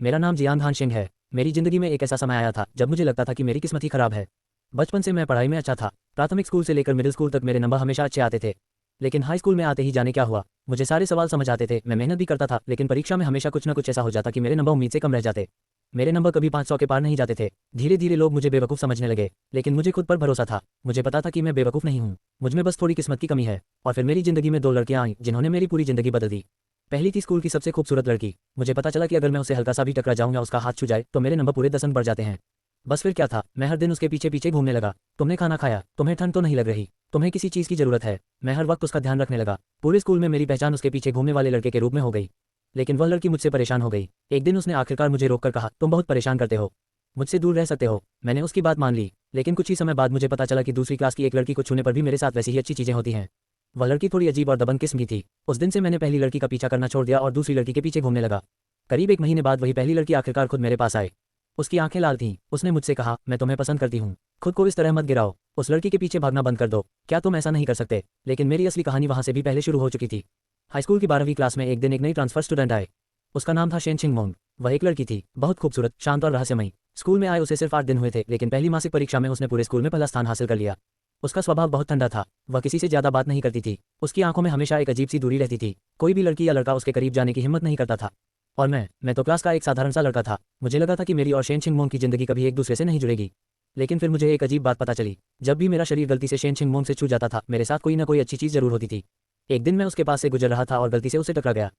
मेरा नाम जियान हान सिंह है। मेरी जिंदगी में एक ऐसा समय आया था जब मुझे लगता था कि मेरी किस्मत ही खराब है। बचपन से मैं पढ़ाई में अच्छा था। प्राथमिक स्कूल से लेकर मिडिल स्कूल तक मेरे नंबर हमेशा अच्छे आते थे। लेकिन हाई स्कूल में आते ही जाने क्या हुआ, मुझे सारे सवाल समझ आते थे, मैं मेहनत भी करता था, लेकिन परीक्षा में हमेशा कुछ न कुछ ऐसा हो जाता कि मेरे नंबर उम्मीद से कम रह जाते। मेरे नंबर कभी 500 के पार नहीं जाते थे। धीरे धीरे लोग मुझे बेवकूफ़ समझने लगे, लेकिन मुझे खुद पर भरोसा था। मुझे पता था कि मैं बेवकूफ़ नहीं हूँ, मुझ में बस थोड़ी किस्मत की कमी है। और फिर मेरी जिंदगी में दो लड़कियां आईं जिन्होंने मेरी पूरी जिंदगी बदल दी। पहली थी स्कूल की सबसे खूबसूरत लड़की। मुझे पता चला कि अगर मैं उसे हल्का सा भी टकरा जाऊं या उसका हाथ छू जाए तो मेरे नंबर पूरे 10 अंक बढ़ जाते हैं। बस फिर क्या था, मैं हर दिन उसके पीछे पीछे घूमने लगा। तुमने खाना खाया? तुम्हें ठंड तो नहीं लग रही? तुम्हें किसी चीज़ की जरूरत है? मैं हर वक्त उसका ध्यान रखने लगा। पूरे स्कूल में मेरी पहचान उसके पीछे घूमने वाले लड़के के रूप में हो गई। लेकिन वह लड़की मुझसे परेशान हो गई। एक दिन उसने आखिरकार मुझे रोककर कहा, तुम बहुत परेशान करते हो, मुझसे दूर रह सकते हो। मैंने उसकी बात मान ली, लेकिन कुछ ही समय बाद मुझे पता चला कि दूसरी क्लास की एक लड़की को छूने पर भी मेरे साथ वैसी ही अच्छी चीजें होती हैं। वह लड़की थोड़ी अजीब और दबंग किस्म की थी। उस दिन से मैंने पहली लड़की का पीछा करना छोड़ दिया और दूसरी लड़की के पीछे घूमने लगा। करीब एक महीने बाद वही पहली लड़की आखिरकार खुद मेरे पास आई। उसकी आंखें लाल थीं। उसने मुझसे कहा, मैं तुम्हें पसंद करती हूँ, खुद को इस तरह मत गिराओ, उस लड़की के पीछे भागना बंद कर दो। क्या तुम ऐसा नहीं कर सकते? लेकिन मेरी असली कहानी वहाँ से भी पहले शुरू हो चुकी थी। हाई स्कूल की 12वीं क्लास में एक दिन एक नई ट्रांसफर स्टूडेंट आए। उसका नाम था शेन चिंगमोंग। वह एक लड़की थी, बहुत खूबसूरत, शांत और रहस्यमयी। स्कूल में आए उसे सिर्फ 8 दिन हुए थे, लेकिन पहली मासिक परीक्षा में उसने पूरे स्कूल में पहला स्थान हासिल कर लिया। उसका स्वभाव बहुत ठंडा था। वह किसी से ज्यादा बात नहीं करती थी। उसकी आंखों में हमेशा एक अजीब सी दूरी रहती थी। कोई भी लड़की या लड़का उसके करीब जाने की हिम्मत नहीं करता था। और मैं तो क्लास का एक साधारण सा लड़का था। मुझे लगा था कि मेरी और शेन चिंगमोंग की जिंदगी कभी एक दूसरे से नहीं जुड़ेगी। लेकिन फिर मुझे एक अजीब बात पता चली। जब भी मेरा शरीर गलती से शेन चिंगमोंग से छू जाता था, मेरे साथ कोई ना कोई अच्छी चीज जरूर होती थी। एक दिन मैं उसके पास से गुजर रहा था और गलती से उसे टकरा गया।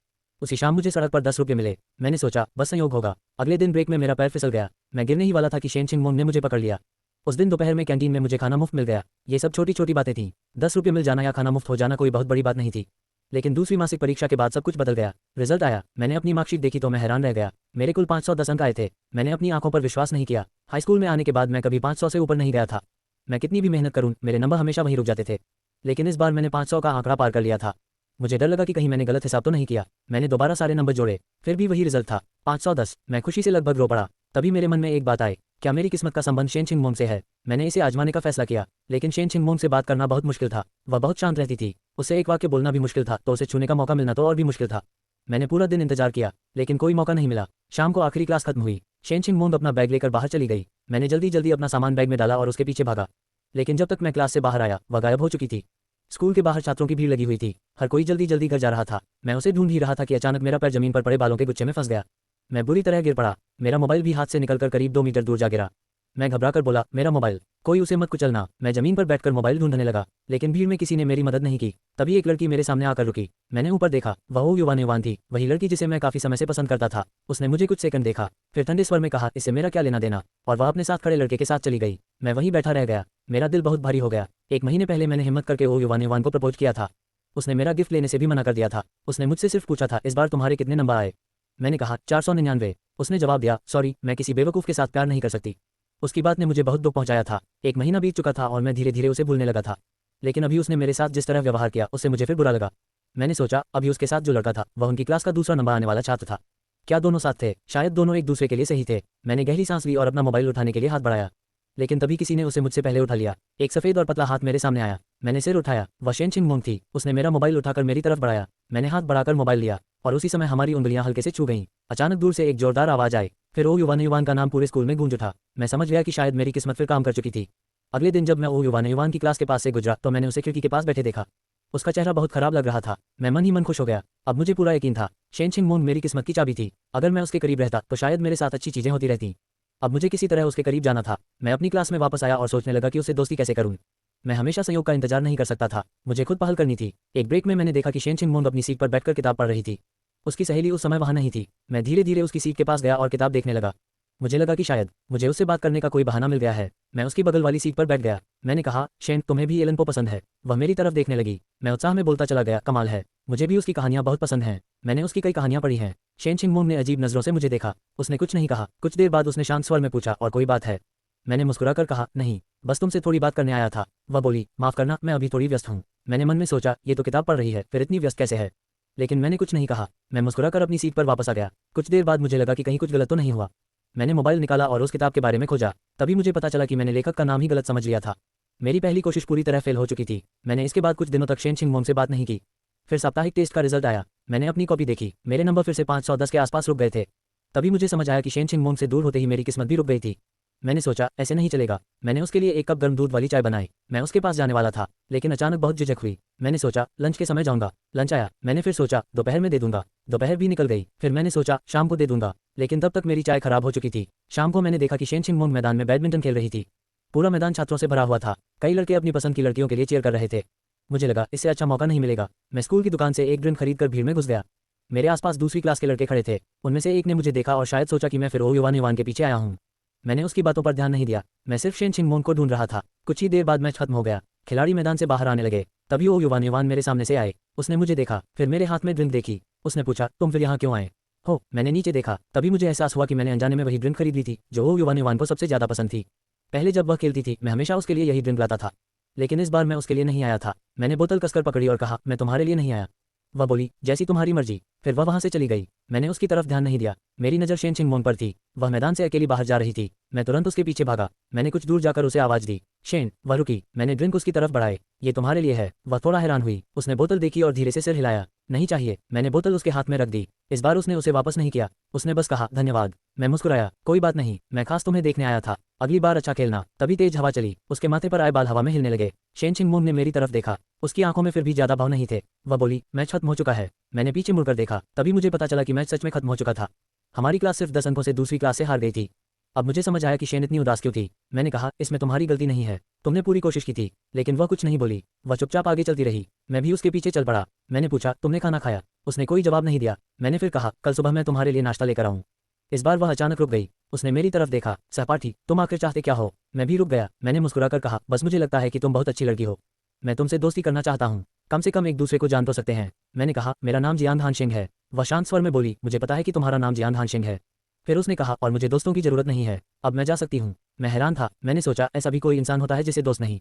उसी शाम मुझे सड़क पर 10 रुपये मिले। मैंने सोचा बस संयोग होगा। अगले दिन ब्रेक में मेरा पैर फिसल गया। मैं गिरने ही वाला था कि शेन चिंगमोंग ने मुझे पकड़ लिया। उस दिन दोपहर में कैंटीन में मुझे खाना मुफ्त मिल गया। ये सब छोटी छोटी बातें थीं। 10 रुपये मिल जाना या खाना मुफ्त हो जाना कोई बहुत बड़ी बात नहीं थी। लेकिन दूसरी मासिक परीक्षा के बाद सब कुछ बदल गया। रिजल्ट आया। मैंने अपनी मार्कशीट देखी तो मैं हैरान रह गया। मेरे कुल 510 अंक आए थे। मैंने अपनी आंखों पर विश्वास नहीं किया। हाई स्कूल में आने के बाद मैं कभी 500 से ऊपर नहीं गया था। मैं कितनी भी मेहनत करूं, मेरे नंबर हमेशा वहीं रुक जाते थे। लेकिन इस बार मैंने 500 का आंकड़ा पार कर लिया था। मुझे डर लगा कि कहीं मैंने गलत हिसाब तो नहीं किया। मैंने दोबारा सारे नंबर जोड़े, फिर भी वही रिजल्ट था, 510। मैं खुशी से लगभग रो पड़ा। तभी मेरे मन में एक बात आई, क्या मेरी किस्मत का संबंध शेन चिंगमोंग से है? मैंने इसे आजमाने का फैसला किया। लेकिन शेन चिंगमोंग से बात करना बहुत मुश्किल था। वह बहुत शांत रहती थी। उससे एक वाक्य बोलना भी मुश्किल था, तो उसे छूने का मौका मिलना तो और भी मुश्किल था। मैंने पूरा दिन इंतजार किया, लेकिन कोई मौका नहीं मिला। शाम को आखिरी क्लास खत्म हुई। शेन चिंगमोंग अपना बैग लेकर बाहर चली गई। मैंने जल्दी जल्दी अपना सामान बैग में डाला और उसके पीछे भागा। लेकिन जब तक मैं क्लास से बाहर आया, वह गायब हो चुकी थी। स्कूल के बाहर छात्रों की भीड़ लगी हुई थी। हर कोई जल्दी जल्दी घर जा रहा था। मैं उसे ढूंढ ही रहा था कि अचानक मेरा पैर जमीन पर पड़े बालों के गुच्छे में फंस गया। मैं बुरी तरह गिर पड़ा। मेरा मोबाइल भी हाथ से निकलकर करीब 2 मीटर दूर जा गिरा। मैं घबराकर बोला, मेरा मोबाइल, कोई उसे मत कुचलना। मैं जमीन पर बैठकर मोबाइल ढूंढने लगा, लेकिन भीड़ में किसी ने मेरी मदद नहीं की। तभी एक लड़की मेरे सामने आकर रुकी। मैंने ऊपर देखा, वह युवान थी, वही लड़की जिसे मैं काफी समय से पसंद करता था। उसने मुझे कुछ सेकंड देखा, फिर ठंडे स्वर में कहा, इससे मेरा क्या लेना देना, और वह अपने साथ खड़े लड़के के साथ चली गई। मैं वहीं बैठा रह गया। मेरा दिल बहुत भारी हो गया। 1 महीने पहले मैंने हिम्मत करके वो युवान को प्रपोज किया था। उसने मेरा गिफ्ट लेने से भी मना कर दिया था। उसने मुझसे सिर्फ पूछा था, इस बार तुम्हारे कितने नंबर आए? मैंने कहा 499। उसने जवाब दिया, सॉरी, मैं किसी बेवकूफ़ के साथ प्यार नहीं कर सकती। उसकी बात ने मुझे बहुत दुख पहुंचाया था। 1 महीना बीत चुका था और मैं धीरे धीरे उसे भूलने लगा था। लेकिन अभी उसने मेरे साथ जिस तरह व्यवहार किया, उससे मुझे फिर बुरा लगा। मैंने सोचा, अभी उसके साथ जो लड़का था, वह उनकी क्लास का दूसरा नंबर आने वाला छात्र था। क्या दोनों साथ थे? शायद दोनों एक दूसरे के लिए सही थे। मैंने गहरी सांस ली और अपना मोबाइल उठाने के लिए हाथ बढ़ाया। लेकिन तभी किसी ने उसे मुझसे पहले उठा लिया। एक सफेद और पतला हाथ मेरे सामने आया। मैंने सिर उठाया। वह शेन चिंगमोंग थी। उसने मेरा मोबाइल उठाकर मेरी तरफ बढ़ाया। मैंने हाथ बढ़ाकर मोबाइल लिया और उसी समय हमारी उंगलियां हल्के से छू गईं। अचानक दूर से एक जोरदार आवाज आई। फिर ओ युवान का नाम पूरे स्कूल में गूंज उठा। मैं समझ गया कि शायद मेरी किस्मत फिर काम कर चुकी थी। अगले दिन जब मैं ओ युवान की क्लास के पास से गुजरा तो मैंने उसे खिड़की के पास बैठे देखा। उसका चेहरा बहुत खराब लग रहा था। मैं मन ही मन खुश हो गया। अब मुझे पूरा यकीन था, शेन चिंगमोंग मेरी किस्मत की चाबी थी। अगर मैं उसके करीब रहता तो शायद मेरे साथ अच्छी चीजें होती रहती। अब मुझे किसी तरह उसके करीब जाना था। मैं अपनी क्लास में वापस आया और सोचने लगा कि उससे दोस्ती कैसे करूं। मैं हमेशा संयोग का इंतजार नहीं कर सकता था, मुझे खुद पहल करनी थी। एक ब्रेक में मैंने देखा कि शेन चिंगमोंग अपनी सीट पर बैठकर किताब पढ़ रही थी। उसकी सहेली उस समय वहां नहीं थी। मैं धीरे धीरे उसकी सीट के पास गया और किताब देखने लगा। मुझे लगा कि शायद मुझे उससे बात करने का कोई बहाना मिल गया है। मैं उसकी बगल वाली सीट पर बैठ गया। मैंने कहा, शेन, तुम्हें भी एलन को पसंद है? वह मेरी तरफ देखने लगी। मैं उत्साह में बोलता चला गया, कमाल है, मुझे भी उसकी कहानियां बहुत पसंद हैं। मैंने उसकी कई कहानियां पढ़ी हैं। शेन चिंगमोंग ने अजीब नजरों से मुझे देखा। उसने कुछ नहीं कहा। कुछ देर बाद उसने शांत स्वर में पूछा, और कोई बात है? मैंने मुस्कुराकर कहा, नहीं, बस तुमसे थोड़ी बात करने आया था। वह बोली, माफ करना, मैं अभी थोड़ी व्यस्त हूँ। मैंने मन में सोचा, ये तो किताब पढ़ रही है, फिर इतनी व्यस्त कैसे है? लेकिन मैंने कुछ नहीं कहा। मैं मुस्कुराकर अपनी सीट पर वापस आ गया। कुछ देर बाद मुझे लगा कि कहीं कुछ गलत तो नहीं हुआ। मैंने मोबाइल निकाला और उस किताब के बारे में खोजा। तभी मुझे पता चला कि मैंने लेखक का नाम ही गलत समझ लिया था। मेरी पहली कोशिश पूरी तरह फेल हो चुकी थी। मैंने इसके बाद कुछ दिनों तक शेन चिंगमोंग से बात नहीं की। फिर साप्ताहिक टेस्ट का रिजल्ट आया। मैंने अपनी कॉपी देखी। मेरे नंबर फिर से 510 के आसपास रुक गए थे। तभी मुझे समझ आया कि शेन छिंगमोंग से दूर होते ही मेरी किस्मत भी रुक गई थी। मैंने सोचा ऐसे नहीं चलेगा। मैंने उसके लिए एक कप गर्म दूध वाली चाय बनाई। मैं उसके पास जाने वाला था, लेकिन अचानक बहुत झिझक हुई। मैंने सोचा लंच के समय जाऊंगा। लंच आया। मैंने फिर सोचा दोपहर में दे दूंगा। दोपहर भी निकल गई। फिर मैंने सोचा शाम को दे दूंगा, लेकिन तब तक मेरी चाय खराब हो चुकी थी। शाम को मैंने देखा कि शेन छिंगमोंग मैदान में बैडमिंटन खेल रही थी। पूरा मैदान छात्रों से भरा हुआ था। कई लड़के अपनी पसंद की लड़कियों के लिए चीयर कर रहे थे। मुझे लगा इससे अच्छा मौका नहीं मिलेगा। मैं स्कूल की दुकान से एक ड्रिंक खरीदकर भीड़ में घुस गया। मेरे आसपास दूसरी क्लास के लड़के खड़े थे। उनमें से एक ने मुझे देखा और शायद सोचा कि मैं फिर ओ युवान युवान के पीछे आया हूँ। मैंने उसकी बातों पर ध्यान नहीं दिया। मैं सिर्फ शेन छिंगमोंग को ढूंढ रहा था। कुछ ही देर बाद मैच खत्म हो गया। खिलाड़ी मैदान से बाहर आने लगे। तभी ओ युवान युवान मेरे सामने से आए। उसने मुझे देखा, फिर मेरे हाथ में ड्रिंक देखी। उसने पूछा तुम फिर यहाँ क्यों आए हो? मैंने नीचे देखा। तभी मुझे एहसास हुआ कि मैंने अनजाने में वही ड्रिंक खरीद ली थी जो ओ युवान युवान को सबसे ज्यादा पसंद थी। पहले जब वह खेलती थी मैं हमेशा उसके लिए यही ड्रिंक लाता था, लेकिन इस बार मैं उसके लिए नहीं आया था। मैंने बोतल कसकर पकड़ी और कहा मैं तुम्हारे लिए नहीं आया। वह बोली जैसी तुम्हारी मर्जी। फिर वह वहां से चली गई। मैंने उसकी तरफ ध्यान नहीं दिया। मेरी नज़र शेन छिंगमोंग पर थी। वह मैदान से अकेली बाहर जा रही थी। मैं तुरंत उसके पीछे भागा। मैंने कुछ दूर जाकर उसे आवाज दी, शेन। वह रुकी। मैंने ड्रिंक उसकी तरफ बढ़ाए। ये तुम्हारे लिए है। वह थोड़ा हैरान हुई। उसने बोतल देखी और धीरे से सिर हिलाया। नहीं चाहिए। मैंने बोतल उसके हाथ में रख दी। इस बार उसने उसे वापस नहीं किया। उसने बस कहा धन्यवाद। मैं मुस्कुराया। कोई बात नहीं, मैं खास तुम्हें देखने आया था। अगली बार अच्छा खेलना। तभी तेज हवा चली। उसके माथे पर आए बाल हवा में हिलने लगे। शेन छिंगमोंग ने मेरी तरफ देखा। उसकी आंखों में फिर भी ज्यादा भाव नहीं थे। वह बोली मैच खत्म हो चुका है। मैंने पीछे मुड़कर देखा। तभी मुझे पता चला कि मैच सच में खत्म हो चुका था। हमारी क्लास सिर्फ 10 अंकों से दूसरी क्लास से हार गई थी। अब मुझे समझ आया कि शेन इतनी उदास क्यों थी। मैंने कहा इसमें तुम्हारी गलती नहीं है। तुमने पूरी कोशिश की थी। लेकिन वह कुछ नहीं बोली। वह चुपचाप आगे चलती रही। मैं भी उसके पीछे चल पड़ा। मैंने पूछा तुमने खाना खाया? उसने कोई जवाब नहीं दिया। मैंने फिर कहा कल सुबह मैं तुम्हारे लिए नाश्ता लेकर आऊँ। इस बार वह अचानक रुक गई। उसने मेरी तरफ देखा। सहपाठी तुम आखिर चाहते क्या हो? मैं भी रुक गया। मैंने मुस्कुराकर कहा बस मुझे लगता है कि तुम बहुत अच्छी लड़की हो। मैं तुमसे दोस्ती करना चाहता हूँ। कम से कम एक दूसरे को जान तो सकते हैं। मैंने कहा मेरा नाम जियान हानशेंग है। वह शांत स्वर में बोली मुझे पता है कि तुम्हारा नाम जियान हानशेंग है। फिर उसने कहा और मुझे दोस्तों की जरूरत नहीं है। अब मैं जा सकती हूँ। मैं हैरान था। मैंने सोचा ऐसा भी कोई इंसान होता है जिसे दोस्त नहीं।